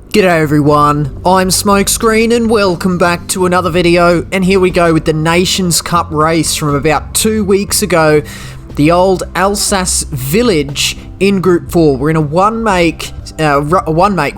G'day everyone, I'm Smokescreen and welcome back to another video, and here we go with the Nations Cup race from about 2 weeks ago. The old Alsace village in Group 4. We're in a one-make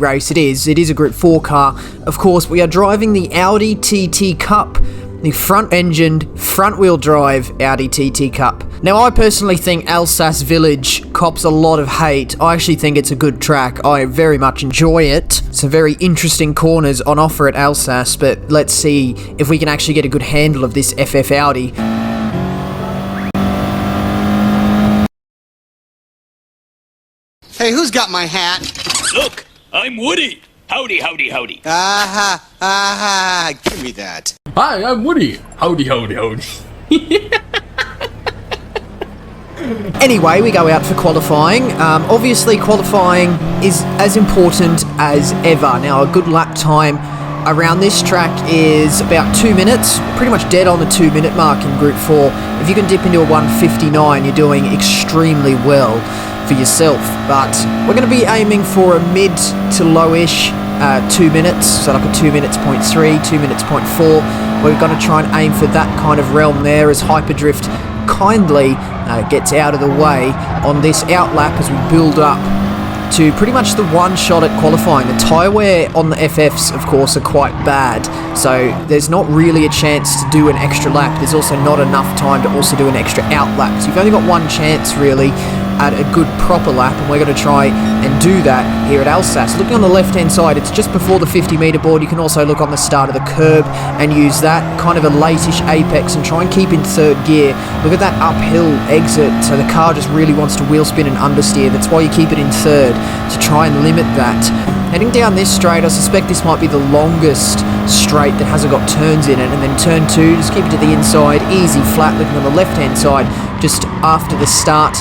race. It is a Group 4 car. Of course, we are driving the Audi TT Cup, the front-engined, front-wheel drive Audi TT Cup. Now, I personally think Alsace Village cops a lot of hate. I actually think it's a good track. I very much enjoy it. Some very interesting corners on offer at Alsace, but let's see if we can actually get a good handle of this FF Audi. Hey, who's got my hat? Look, I'm Woody. Howdy, howdy, howdy. Aha, give me that. Hi, I'm Woody. Howdy, howdy, howdy. Anyway, we go out for qualifying. Obviously, qualifying is as important as ever. Now, a good lap time around this track is about 2 minutes. Pretty much dead on the 2 minute mark in Group 4. If you can dip into a 1:59, you're doing extremely well for yourself. But we're going to be aiming for a mid to lowish 2 minutes. So like a 2 minutes 0.3, 2 minutes 0.4. We're going to try and aim for that kind of realm there as Hyperdrift kindly gets out of the way on this outlap as we build up to pretty much the one shot at qualifying. The tyre wear on the FFs, of course, are quite bad, so there's not really a chance to do an extra lap. There's also not enough time to also do an extra outlap, so you've only got one chance really at a good proper lap, and we're going to try and do that here at Alsace. Looking on the left hand side, it's just before the 50 metre board. You can also look on the start of the curb and use that kind of a late-ish apex and try and keep in third gear. Look at that uphill exit, so the car just really wants to wheel spin and understeer. That's why you keep it in third, to try and limit that. Heading down this straight, I suspect this might be the longest straight that hasn't got turns in it, and then turn 2, just keep it to the inside, easy flat. Looking on the left hand side, just after the start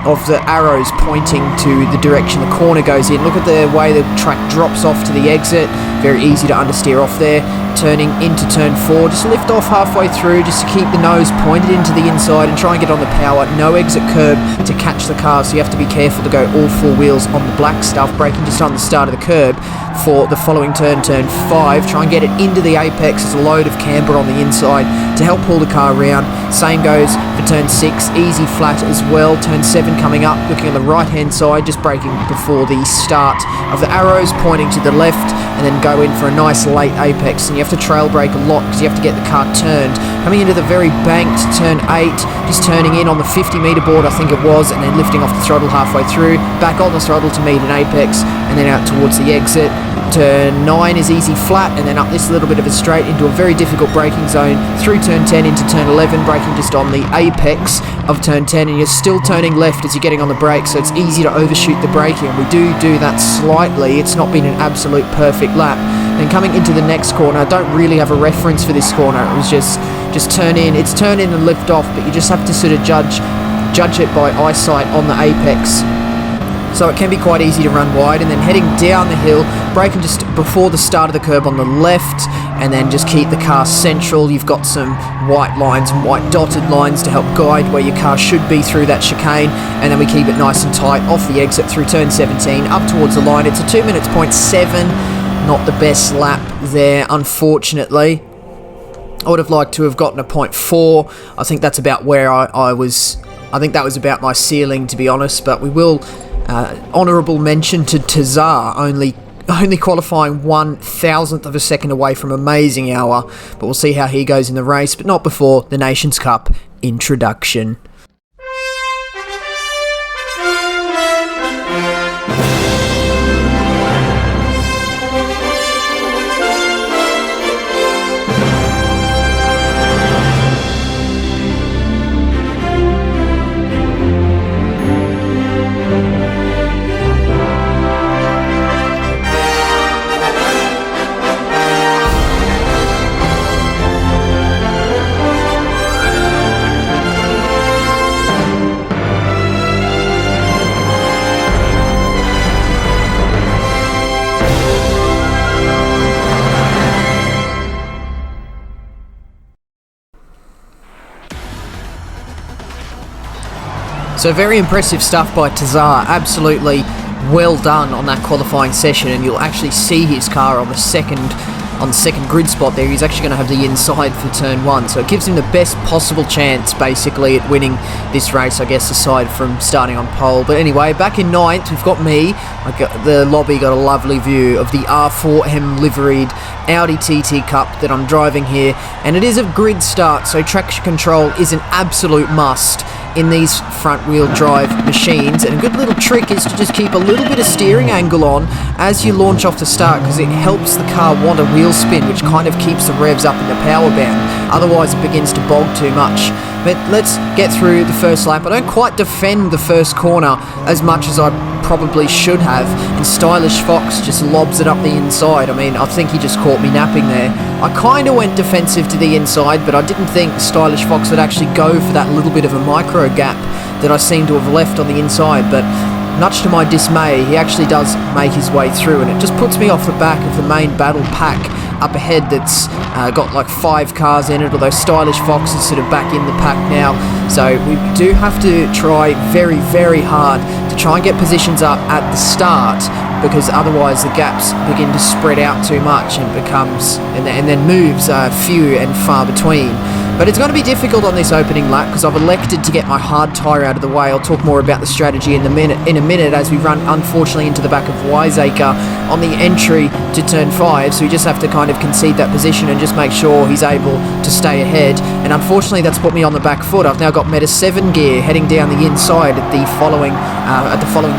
of the arrows pointing to the direction the corner goes in. Look at the way the track drops off to the exit. Very easy to understeer off there. Turning into turn 4, just lift off halfway through just to keep the nose pointed into the inside and try and get on the power. No exit curb to catch the car, so you have to be careful to go all 4 wheels on the black stuff, braking just on the start of the curb for the following turn, turn 5. Try and get it into the apex as a load of camber on the inside to help pull the car around. Same goes for turn 6, easy flat as well. Turn 7 coming up, looking on the right hand side, just braking before the start of the arrows, pointing to the left, and then go in for a nice late apex. And you have to trail brake a lot because you have to get the car turned. Coming into the very banked turn 8, just turning in on the 50 metre board, I think it was, and then lifting off the throttle halfway through, back on the throttle to meet an apex, and then out towards the exit. Turn 9 is easy flat, and then up this little bit of a straight into a very difficult braking zone, through turn 10 into turn 11, braking just on the apex of turn 10, and you're still turning left as you're getting on the brakes, so it's easy to overshoot the braking, and we do that slightly. It's not been an absolute perfect lap. Then coming into the next corner, I don't really have a reference for this corner. It was just turn in. It's turn in and lift off, but you just have to sort of judge it by eyesight on the apex. So it can be quite easy to run wide, and then heading down the hill, braking just before the start of the curb on the left, and then just keep the car central. You've got some white lines and white dotted lines to help guide where your car should be through that chicane, and then we keep it nice and tight off the exit through turn 17, up towards the line. It's a 2 minutes 0.7, not the best lap there, unfortunately. I would have liked to have gotten a 0.4. I think that's about where I was. I think that was about my ceiling, to be honest, but we will... honourable mention to Tazar, only qualifying 1,000th of a second away from amazing hour, but we'll see how he goes in the race, but not before the Nations Cup introduction. So very impressive stuff by Tazar, absolutely well done on that qualifying session, and you'll actually see his car on the second grid spot there. He's actually going to have the inside for turn 1, so it gives him the best possible chance basically at winning this race, I guess, aside from starting on pole. But anyway, back in 9th we've got me. The lobby got a lovely view of the R4M liveried Audi TT Cup that I'm driving here, and it is a grid start, so traction control is an absolute must in these front wheel drive machines. And a good little trick is to just keep a little bit of steering angle on as you launch off the start, because it helps the car want a wheel spin, which kind of keeps the revs up in the power band. Otherwise it begins to bog too much. But let's get through the first lap. I don't quite defend the first corner as much as I probably should have, and Stylish Fox just lobs it up the inside. I mean, I think he just caught me napping there. I kind of went defensive to the inside, but I didn't think Stylish Fox would actually go for that little bit of a micro gap that I seem to have left on the inside. But much to my dismay, he actually does make his way through, and it just puts me off the back of the main battle pack up ahead that's got like 5 cars in it, although Stylish Fox is sort of back in the pack now. So we do have to try very, very hard to try and get positions up at the start, because otherwise the gaps begin to spread out too much and becomes and then moves few and far between. But it's going to be difficult on this opening lap because I've elected to get my hard tyre out of the way. I'll talk more about the strategy in a minute as we run, unfortunately, into the back of Wiseacre on the entry to turn 5. So we just have to kind of concede that position and just make sure he's able to stay ahead. And unfortunately, that's put me on the back foot. I've now got Meta 7 gear heading down the inside at the following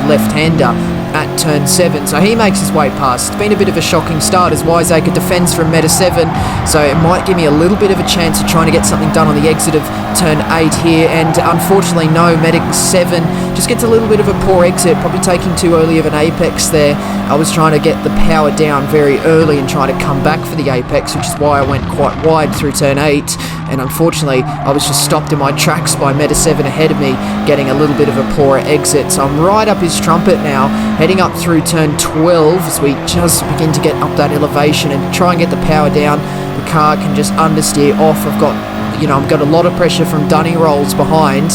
left-hander at turn 7, so he makes his way past. It's been a bit of a shocking start as Wiseacre defends from Meta 7, so it might give me a little bit of a chance of trying to get something done on the exit of turn 8 here, and unfortunately no, Meta 7 just gets a little bit of a poor exit, probably taking too early of an apex there. I was trying to get the power down very early and trying to come back for the apex, which is why I went quite wide through turn 8, and unfortunately I was just stopped in my tracks by Meta 7 ahead of me, getting a little bit of a poorer exit. So I'm right up his trumpet now, heading up through turn 12 as we just begin to get up that elevation and try and get the power down. The car can just understeer off. I've got a lot of pressure from Dunny Rolls behind,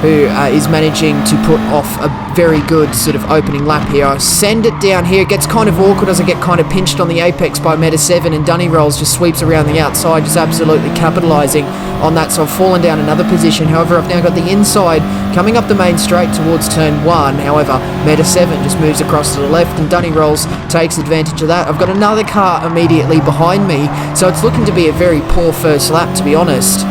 who is managing to put off a very good sort of opening lap here. I send it down here. It gets kind of awkward as I get kind of pinched on the apex by Meta 7, and Dunny Rolls just sweeps around the outside, just absolutely capitalising on that. So I've fallen down another position. However, I've now got the inside coming up the main straight towards turn 1. However, Meta 7 just moves across to the left, and Dunny Rolls takes advantage of that. I've got another car immediately behind me, so it's looking to be a very poor first lap, to be honest.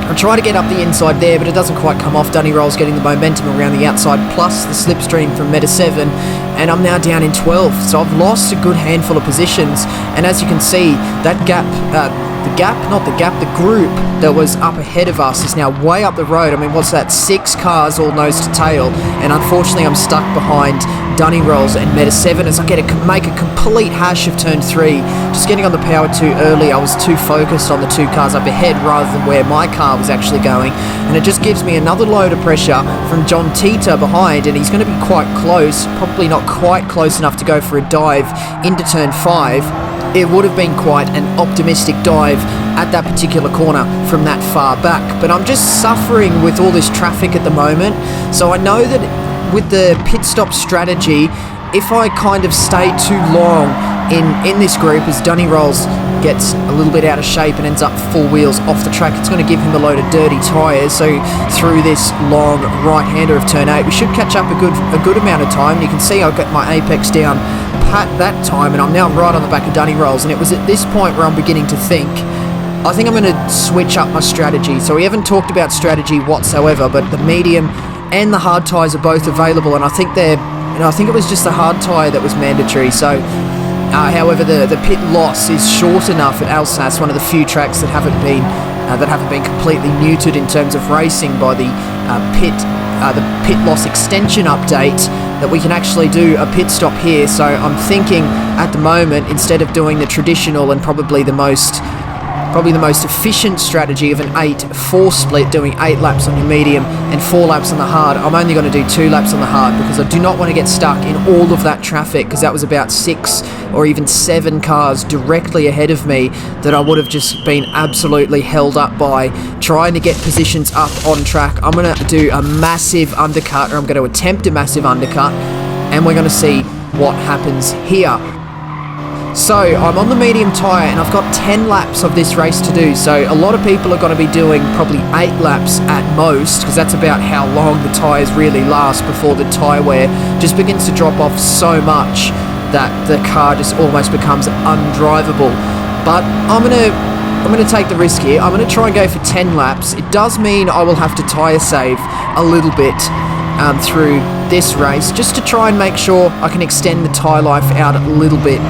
I try to get up the inside there, but it doesn't quite come off. Dunny Rolls getting the momentum around the outside, plus the slipstream from Meta 7, and I'm now down in 12th, so I've lost a good handful of positions. And as you can see, that gap, the group that was up ahead of us is now way up the road. I mean, what's that, 6 cars all nose to tail, and unfortunately I'm stuck behind Dunny Rolls and Meta 7 as I make a complete hash of turn 3, just getting on the power too early. I was too focused on the 2 cars up ahead rather than where my car was actually going, and it just gives me another load of pressure from John Tita behind, and he's going to be quite close, probably not quite close enough to go for a dive into turn 5. It would have been quite an optimistic dive at that particular corner from that far back, but I'm just suffering with all this traffic at the moment. So I know that with the pit stop strategy, if I kind of stay too long in this group as Dunny Rolls gets a little bit out of shape and ends up 4 wheels off the track, it's going to give him a load of dirty tyres. So through this long right-hander of turn 8, we should catch up a good amount of time. You can see I've got my apex down pat that time, and I'm now right on the back of Dunny Rolls, and it was at this point where I'm beginning to think, I think I'm going to switch up my strategy. So we haven't talked about strategy whatsoever, but the medium and the hard tyres are both available, and I think it was just the hard tyre that was mandatory. So however, the pit loss is short enough at Alsace, one of the few tracks that haven't been completely neutered in terms of racing by the pit loss extension update, that we can actually do a pit stop here. So I'm thinking at the moment, instead of doing the traditional and probably the most efficient strategy of an 8-4 split, doing 8 laps on your medium and 4 laps on the hard, I'm only going to do 2 laps on the hard, because I do not want to get stuck in all of that traffic, because that was about 6 or even 7 cars directly ahead of me that I would have just been absolutely held up by trying to get positions up on track. I'm going to do a massive undercut, or I'm going to attempt a massive undercut, and we're going to see what happens here. So I'm on the medium tyre and I've got 10 laps of this race to do, so a lot of people are going to be doing probably 8 laps at most, because that's about how long the tyres really last before the tyre wear just begins to drop off so much that the car just almost becomes undrivable. But I'm gonna take the risk here. I'm gonna try and go for 10 laps. It does mean I will have to tyre save a little bit through this race, just to try and make sure I can extend the tyre life out a little bit.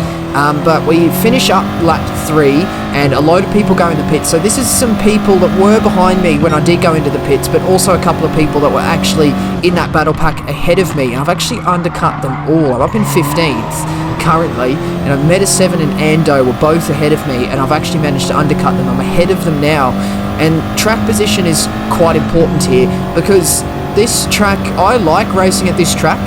But we finish up lap 3 and a load of people go in the pits. So this is some people that were behind me when I did go into the pits, but also a couple of people that were actually in that battle pack ahead of me. And I've actually undercut them all. I'm up in 15th currently, and Meta7 and Ando were both ahead of me, and I've actually managed to undercut them. I'm ahead of them now. And track position is quite important here, because this track, I like racing at this track,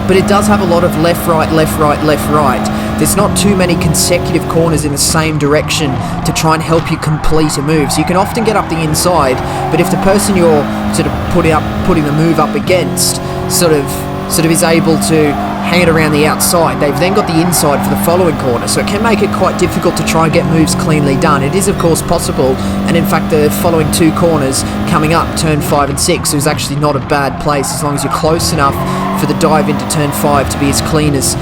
but it does have a lot of left, right, left, right, left, right. There's not too many consecutive corners in the same direction to try and help you complete a move. So you can often get up the inside, but if the person you're sort of putting the move up against sort of is able to hang it around the outside, they've then got the inside for the following corner, so it can make it quite difficult to try and get moves cleanly done. It is of course possible, and in fact the following 2 corners coming up, turn 5 and 6, is actually not a bad place as long as you're close enough for the dive into turn 5 to be as clean as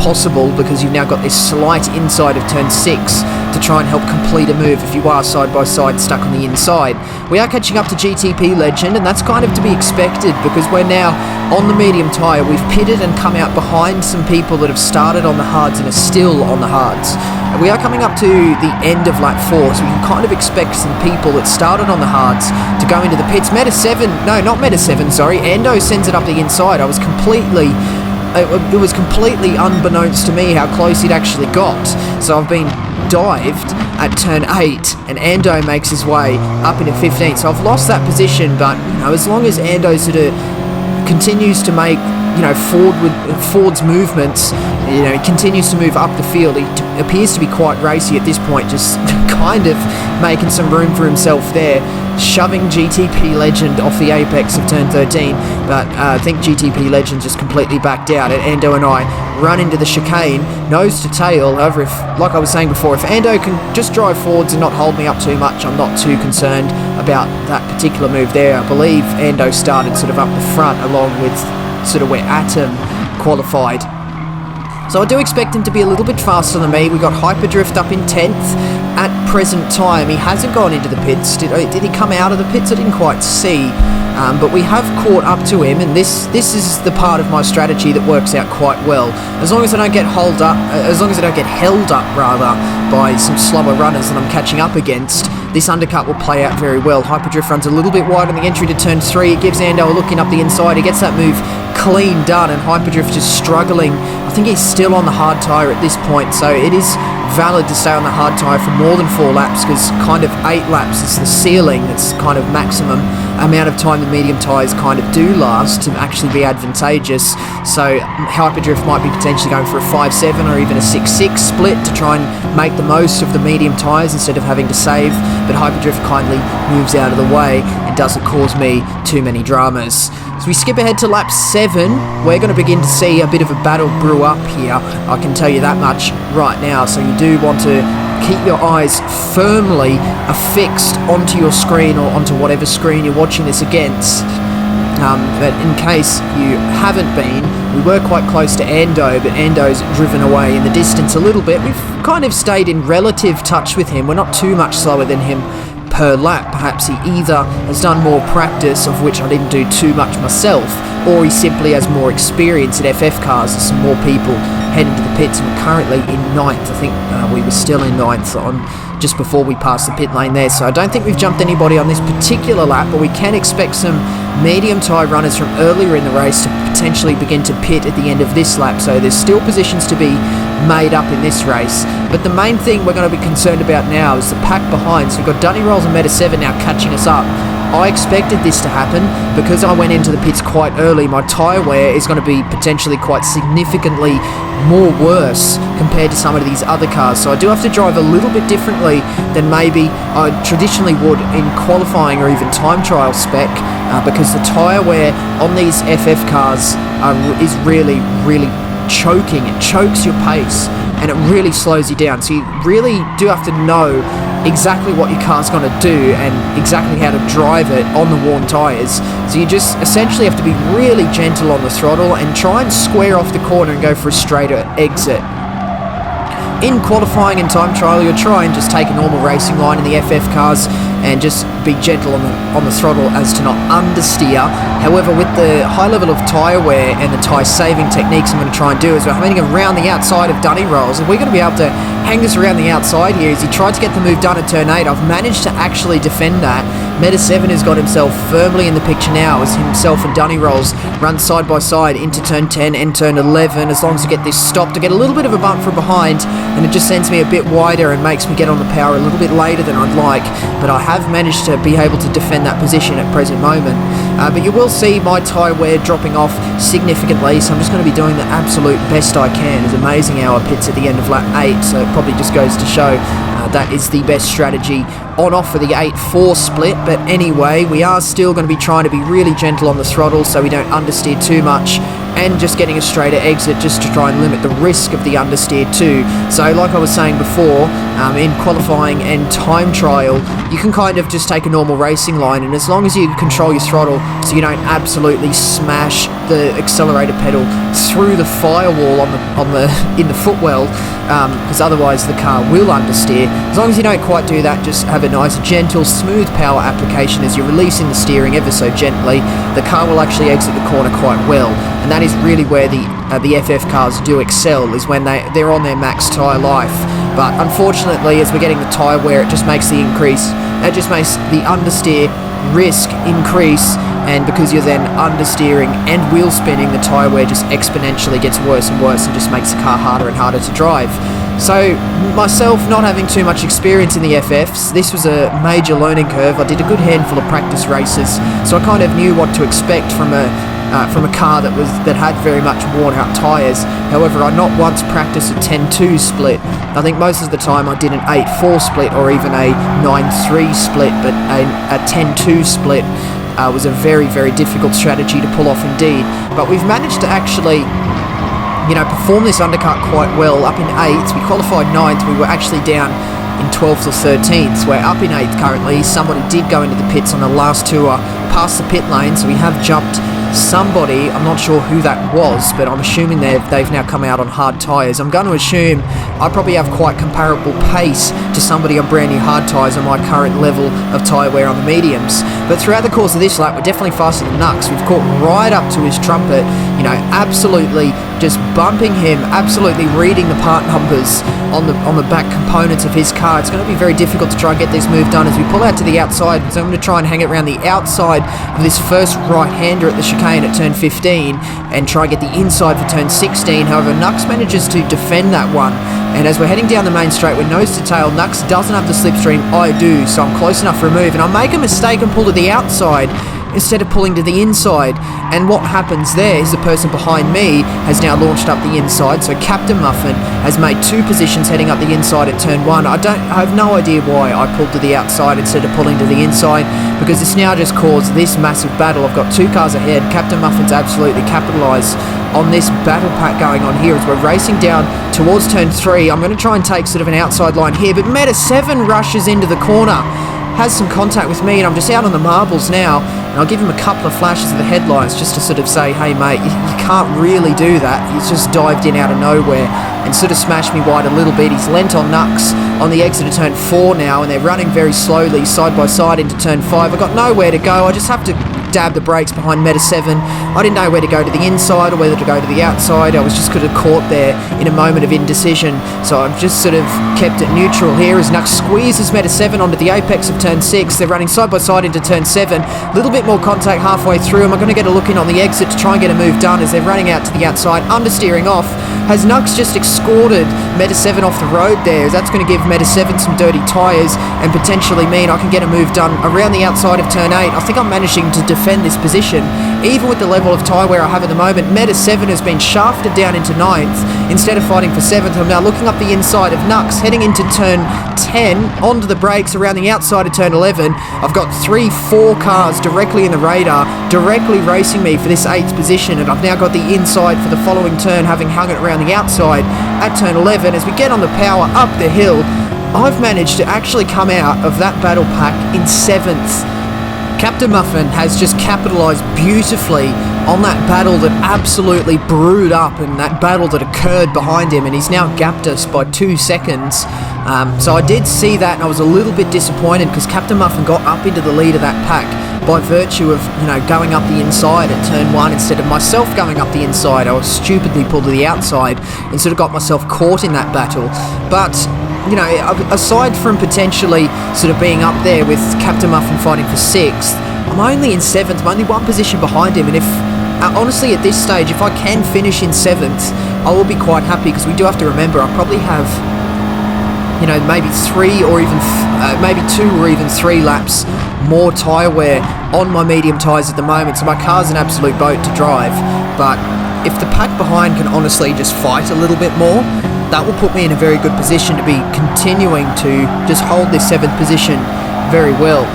possible, because you've now got this slight inside of turn 6 to try and help complete a move if you are side by side stuck on the inside. We are catching up to GTP Legend, and that's kind of to be expected, because we're now on the medium tyre. We've pitted and come out behind some people that have started on the hards and are still on the hards. We are coming up to the end of lap 4, so we can kind of expect some people that started on the hards to go into the pits. Ando sends it up the inside. It was completely unbeknownst to me how close he'd actually got. So I've been dived at turn 8, and Ando makes his way up into 15. So I've lost that position, but as long as Ando sort of continues to make Ford's movements, he continues to move up the field. He appears to be quite racy at this point, just kind of making some room for himself there, shoving GTP Legend off the apex of turn 13, but I think GTP Legend just completely backed out, and Ando and I run into the chicane, nose to tail. However, if, like I was saying before, if Ando can just drive forwards and not hold me up too much, I'm not too concerned about that particular move there. I believe Ando started sort of up the front along with sort of where Atom qualified. So I do expect him to be a little bit faster than me. We got Hyperdrift up in 10th at present time. He hasn't gone into the pits. Did he come out of the pits? I didn't quite see. But we have caught up to him, and this is the part of my strategy that works out quite well. As long as I don't get held up by some slower runners that I'm catching up against, this undercut will play out very well. Hyperdrift runs a little bit wide on the entry to turn 3. It gives Ando a looking up the inside. He gets that move clean done, and Hyperdrift is struggling. I think he's still on the hard tyre at this point, so it is valid to stay on the hard tyre for more than 4 laps, because kind of 8 laps is the ceiling. It's kind of maximum amount of time the medium tyres kind of do last to actually be advantageous. So Hyperdrift might be potentially going for a 5-7 or even a 6-6 split to try and make the most of the medium tyres instead of having to save, but Hyperdrift kindly moves out of the way and doesn't cause me too many dramas. So we skip ahead to lap 7. We're going to begin to see a bit of a battle brew up here, I can tell you that much right now. So you do want to keep your eyes firmly affixed onto your screen or onto whatever screen you're watching this against. But in case you haven't been, we were quite close to Ando, but Ando's driven away in the distance a little bit. We've kind of stayed in relative touch with him. We're not too much slower than him per lap. Perhaps he either has done more practice, of which I didn't do too much myself, or he simply has more experience at FF cars. There's some more people heading to the pits, and we're currently in 9th. I think we were still in 9th on just before we passed the pit lane there, so I don't think we've jumped anybody on this particular lap, but we can expect some medium tyre runners from earlier in the race to potentially begin to pit at the end of this lap, so there's still positions to be made up in this race. But the main thing we're going to be concerned about now is the pack behind. So we've got Dunny Rolls and Meta7 now catching us up I expected this to happen. Because I went into the pits quite early, my tyre wear is going to be potentially quite significantly more worse compared to some of these other cars. So I do have to drive a little bit differently than maybe I traditionally would in qualifying or even time trial spec, because the tyre wear on these FF cars is really, really choking. It chokes your pace and it really slows you down. So you really do have to know exactly what your car's going to do and exactly how to drive it on the worn tyres. So you just essentially have to be really gentle on the throttle and try and square off the corner and go for a straighter exit. In qualifying and time trial, you'll try and just take a normal racing line in the FF cars and just be gentle on the throttle as to not understeer. However, with the high level of tyre wear and the tyre saving techniques I'm going to try and do is we're hanging around the outside of Dunny rolls, and we're going to be able to hang this around the outside here as he tried to get the move done at turn 8. I've managed to actually defend that. Meta 7 has got himself firmly in the picture now as himself and Dunny rolls run side by side into turn 10 and turn 11. As long as I get this stopped, I get a little bit of a bump from behind and it just sends me a bit wider and makes me get on the power a little bit later than I'd like, but I have managed to be able to defend that position at present moment. But you will see my tyre wear dropping off significantly, so I'm just going to be doing the absolute best I can. It's amazing how I pits at the end of lap 8, so it probably just goes to show that is the best strategy on offer, the 8-4 split. But anyway, we are still going to be trying to be really gentle on the throttle so we don't understeer too much, and just getting a straighter exit just to try and limit the risk of the understeer too. So like I was saying before, in qualifying and time trial, you can kind of just take a normal racing line, and as long as you control your throttle so you don't absolutely smash the accelerator pedal through the firewall in the footwell, because otherwise the car will understeer. As long as you don't quite do that, just have a nice gentle smooth power application as you're releasing the steering ever so gently, the car will actually exit the corner quite well. And that is really where the FF cars do excel, is when they're on their max tyre life. But unfortunately, as we're getting the tyre wear, it just makes the understeer risk increase, and because you're then understeering and wheel spinning, the tyre wear just exponentially gets worse and worse and just makes the car harder and harder to drive. So myself not having too much experience in the FFs, this was a major learning curve. I did a good handful of practice races, so I kind of knew what to expect from a car that had very much worn out tyres. However, I not once practiced a 10-2 split. I think most of the time I did an 8-4 split or even a 9-3 split, but a 10-2 split was a very, very difficult strategy to pull off indeed. But we've managed to actually, perform this undercut quite well. Up in 8th, we qualified 9th, we were actually down in 12th or 13th. We're up in 8th currently. Somebody did go into the pits on the last tour, past the pit lane, so we have jumped somebody. I'm not sure who that was, but I'm assuming they've now come out on hard tyres. I'm going to assume I probably have quite comparable pace to somebody on brand new hard tyres on my current level of tyre wear on the mediums. But throughout the course of this lap, we're definitely faster than Nux. We've caught right up to his trumpet, absolutely just bumping him, absolutely reading the part numbers on the back components of his car. It's going to be very difficult to try and get this move done as we pull out to the outside. So I'm going to try and hang it around the outside of this first right-hander at the chicane at turn 15 and try and get the inside for turn 16. However, Nux manages to defend that one, and as we're heading down the main straight, we're nose to tail. Nux doesn't have the slipstream, I do, so I'm close enough for a move, and I make a mistake and pull to the outside instead of pulling to the inside. And what happens there is the person behind me has now launched up the inside, so Captain Muffin has made 2 positions heading up the inside at turn 1. I have no idea why I pulled to the outside instead of pulling to the inside, because it's now just caused this massive battle. I've got 2 cars ahead. Captain Muffin's absolutely capitalised on this battle pack going on here as we're racing down towards turn 3. I'm going to try and take sort of an outside line here, but Meta 7 rushes into the corner, has some contact with me, and I'm just out on the marbles now, and I'll give him a couple of flashes of the headlights just to sort of say, hey mate, you can't really do that. He's just dived in out of nowhere and sort of smashed me wide a little bit. He's lent on Nux on the exit of turn 4 now, and they're running very slowly side by side into turn 5. I've got nowhere to go. I just have to dab the brakes behind Meta 7. I didn't know where to go to the inside or whether to go to the outside. I was just kind of caught there in a moment of indecision. So I've just sort of kept it neutral here as Nux squeezes Meta 7 onto the apex of turn 6. They're running side by side into turn 7. A little bit more contact halfway through. Am I going to get a look in on the exit to try and get a move done as they're running out to the outside, understeering off? Has Nux just escorted Meta 7 off the road there? That's going to give Meta 7 some dirty tyres and potentially mean I can get a move done around the outside of turn 8. I think I'm managing to defend this position. Even with the level of tyre wear I have at the moment, Meta 7 has been shafted down into 9th. Instead of fighting for 7th, I'm now looking up the inside of Nux, heading into turn 10, onto the brakes around the outside of turn 11. I've got 3-4 cars directly in the radar, directly racing me for this 8th position, and I've now got the inside for the following turn, having hung it around the outside at turn 11. As we get on the power up the hill, I've managed to actually come out of that battle pack in 7th. Captain Muffin has just capitalised beautifully on that battle that absolutely brewed up and that battle that occurred behind him, and he's now gapped us by 2 seconds. So I did see that, and I was a little bit disappointed because Captain Muffin got up into the lead of that pack by virtue of, you know, going up the inside at turn 1 instead of myself going up the inside. I was stupidly pulled to the outside and sort of got myself caught in that battle. But you know, aside from potentially sort of being up there with Captain Muffin fighting for 6th, I'm only in 7th. I'm only one position behind him, and if honestly at this stage, if I can finish in 7th, I will be quite happy, because we do have to remember I probably have, you know, maybe 3 or even maybe 2 or even 3 laps more tyre wear on my medium tyres at the moment, so my car's an absolute boat to drive. But if the pack behind can honestly just fight a little bit more, that will put me in a very good position to be continuing to just hold this 7th position very well.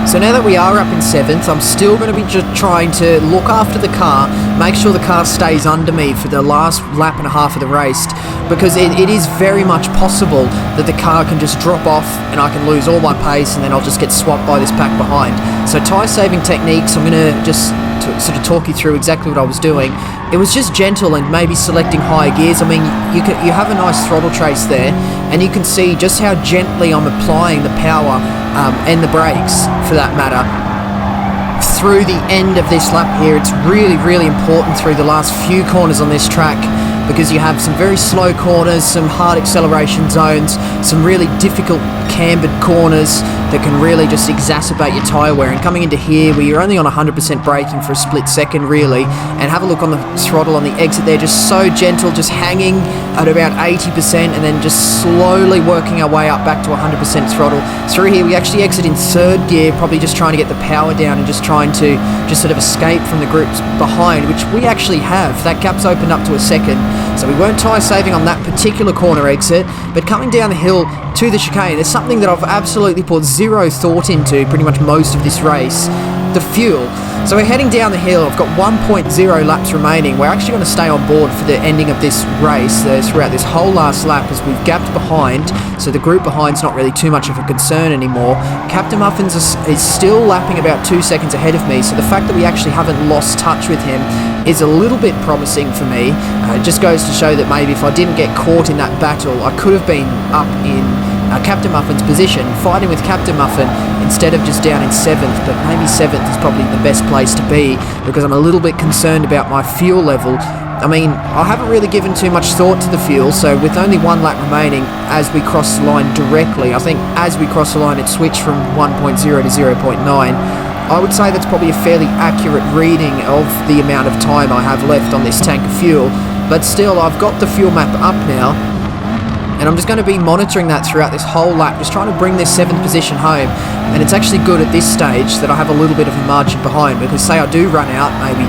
So now that we are up in 7th, I'm still going to be just trying to look after the car, make sure the car stays under me for the last lap and a half of the race, because it is very much possible that the car can just drop off and I can lose all my pace, and then I'll just get swapped by this pack behind. So tyre saving techniques, I'm going to just sort of talk you through exactly what I was doing. It was just gentle and maybe selecting higher gears. I mean, you have a nice throttle trace there, and you can see just how gently I'm applying the power and the brakes, for that matter, through the end of this lap here. It's really, really important through the last few corners on this track, because you have some very slow corners, some hard acceleration zones, some really difficult cambered corners that can really just exacerbate your tyre wear. And coming into here where you're only on 100% braking for a split second really, and have a look on the throttle on the exit there, just so gentle, just hanging at about 80% and then just slowly working our way up back to 100% throttle. Through here we actually exit in 3rd gear, probably just trying to get the power down and just trying to just sort of escape from the groups behind, which we actually have. That gap's opened up to a 2nd. So we weren't tyre saving on that particular corner exit, but coming down the hill to the chicane, there's something that I've absolutely put zero thought into pretty much most of this race: the fuel. So we're heading down the hill. I've got 1.0 laps remaining. We're actually going to stay on board for the ending of this race throughout this whole last lap, as we've gapped behind, so the group behind's not really too much of a concern anymore. Captain Muffins is still lapping about 2 seconds ahead of me, so the fact that we actually haven't lost touch with him is a little bit promising for me. It just goes to show that maybe if I didn't get caught in that battle, I could have been up in Captain Muffin's position, fighting with Captain Muffin instead of just down in 7th. But maybe 7th is probably the best place to be, because I'm a little bit concerned about my fuel level. I mean, I haven't really given too much thought to the fuel, so with only 1 lap remaining as we cross the line directly, I think as we cross the line it switched from 1.0 to 0.9. I would say that's probably a fairly accurate reading of the amount of time I have left on this tank of fuel, but still, I've got the fuel map up now, and I'm just going to be monitoring that throughout this whole lap, just trying to bring this 7th position home. And it's actually good at this stage that I have a little bit of a margin behind, because say I do run out maybe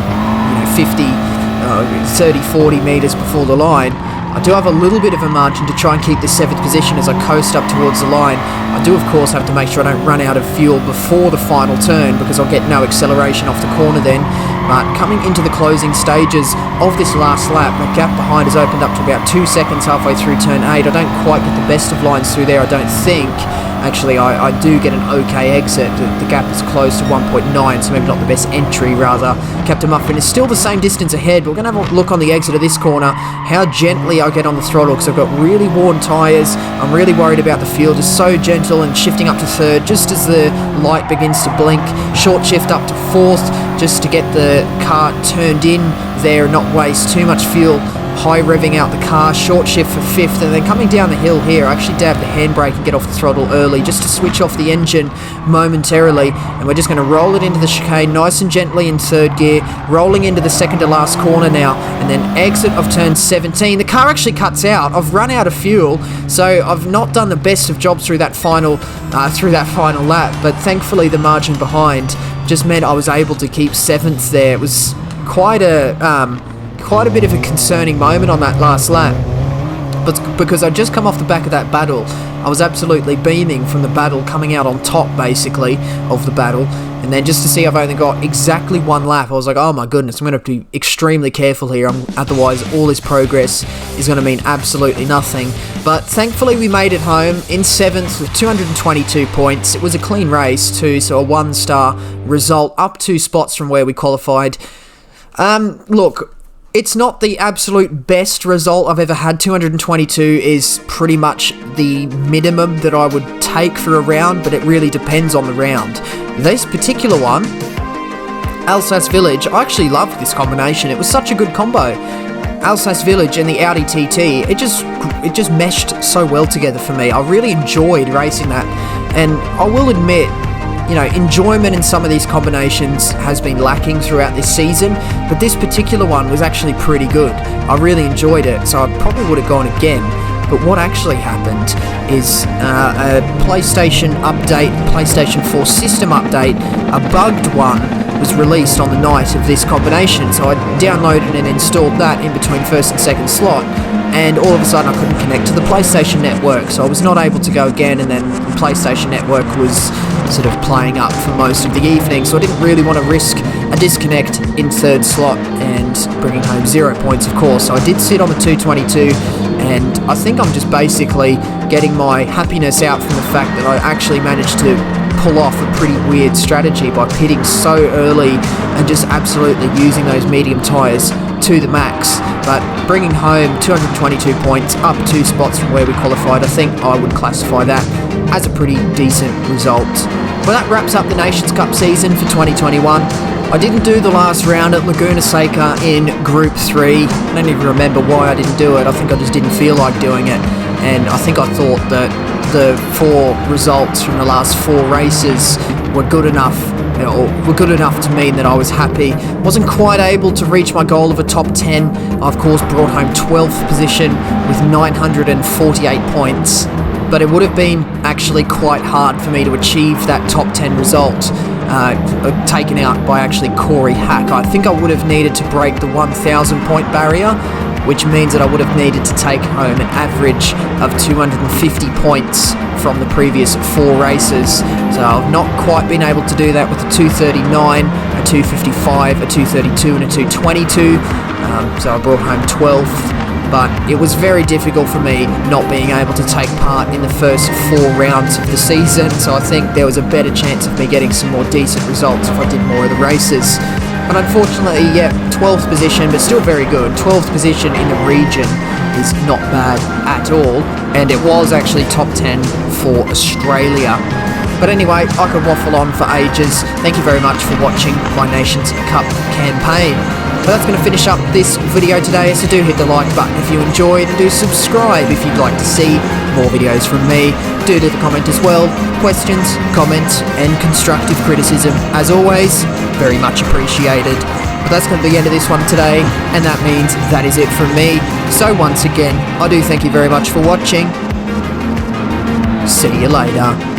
30, 40 metres before the line, I do have a little bit of a margin to try and keep the 7th position as I coast up towards the line. I do of course have to make sure I don't run out of fuel before the final turn, because I'll get no acceleration off the corner then. But coming into the closing stages of this last lap, the gap behind has opened up to about 2 seconds halfway through turn 8. I don't quite get the best of lines through there, I don't think. Actually, I do get an okay exit. The gap is close to 1.9, so maybe not the best entry, rather. Captain Muffin is still the same distance ahead, but we're going to have a look on the exit of this corner, how gently I get on the throttle, because I've got really worn tyres. I'm really worried about the fuel, just so gentle, and shifting up to 3rd just as the light begins to blink. Short shift up to 4th, just to get the car turned in there and not waste too much fuel. High revving out the car, short shift for 5th, and then coming down the hill here, I actually dab the handbrake and get off the throttle early just to switch off the engine momentarily, and we're just going to roll it into the chicane nice and gently in 3rd gear, rolling into the second to last corner now, and then exit of turn 17. The car actually cuts out. I've run out of fuel, so I've not done the best of jobs through that final lap, but thankfully the margin behind just meant I was able to keep 7th there. It was quite a bit of a concerning moment on that last lap, but because I'd just come off the back of that battle, I was absolutely beaming from the battle, coming out on top basically of the battle, and then just to see I've only got exactly 1 lap, I was like, oh my goodness, I'm going to have to be extremely careful here, otherwise all this progress is going to mean absolutely nothing. But thankfully we made it home in 7th with 222 points. It was a clean race too, so a 1-star result, up 2 spots from where we qualified. Look, it's not the absolute best result I've ever had. 222 is pretty much the minimum that I would take for a round, but it really depends on the round. This particular one, Alsace Village, I actually loved this combination. It was such a good combo. Alsace Village and the Audi TT, it just meshed so well together for me. I really enjoyed racing that, and I will admit, you know, enjoyment in some of these combinations has been lacking throughout this season, but this particular one was actually pretty good. I really enjoyed it, so I probably would have gone again. But what actually happened is a PlayStation update, PlayStation 4 system update, a bugged one, was released on the night of this combination, so I downloaded and installed that in between 1st and 2nd slot, and all of a sudden I couldn't connect to the PlayStation Network, so I was not able to go again, and then the PlayStation Network was sort of playing up for most of the evening, so I didn't really want to risk a disconnect in 3rd slot and bringing home 0 points, of course. So I did sit on the 222, and I think I'm just basically getting my happiness out from the fact that I actually managed to pull off a pretty weird strategy by pitting so early and just absolutely using those medium tyres to the max. But bringing home 222 points, up 2 spots from where we qualified, I think I would classify that as a pretty decent result. Well, that wraps up the Nations Cup season for 2021. I didn't do the last round at Laguna Seca in Group 3. I don't even remember why I didn't do it. I think I just didn't feel like doing it. And I think I thought that the 4 results from the last 4 races were good enough, to mean that I was happy. Wasn't quite able to reach my goal of a top 10. I, of course, brought home 12th position with 948 points. But it would have been actually quite hard for me to achieve that top 10 result, taken out by actually Corey Hack. I think I would have needed to break the 1,000 point barrier, which means that I would have needed to take home an average of 250 points from the previous 4 races. So I've not quite been able to do that with a 239, a 255, a 232 and a 222. So I brought home 12th. But it was very difficult for me not being able to take part in the first 4 rounds of the season, so I think there was a better chance of me getting some more decent results if I did more of the races. But unfortunately, yeah, 12th position, but still very good. 12th position in the region is not bad at all, and it was actually top 10 for Australia. But anyway, I could waffle on for ages. Thank you very much for watching my Nations Cup campaign. But that's going to finish up this video today, so do hit the like button if you enjoyed, and do subscribe if you'd like to see more videos from me. Do leave a comment as well. Questions, comments, and constructive criticism, as always, very much appreciated. But that's going to be the end of this one today, and that means that is it from me. So once again, I do thank you very much for watching. See you later.